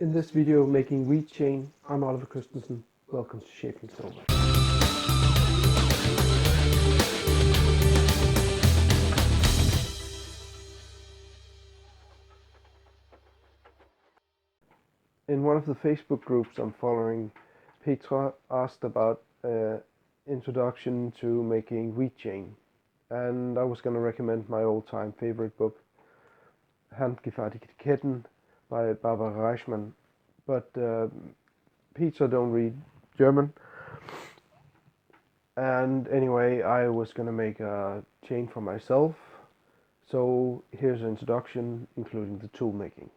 In this video making wheat chain, I'm Oliver Christensen. Welcome to Shaping Silver. In one of the Facebook groups I'm following, Petra asked about introduction to making wheat chain, and I was going to recommend my all-time favorite book, Handgefertigte Ketten by Barbara Reichmann, but Petra don't read German, and anyway I was going to make a chain for myself, so here's an introduction including the tool making.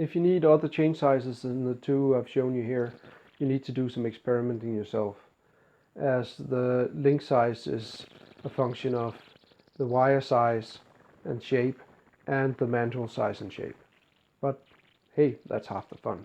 If you need other chain sizes than the two I've shown you here, you need to do some experimenting yourself, as the link size is a function of the wire size and shape and the manual size and shape. But hey, that's half the fun.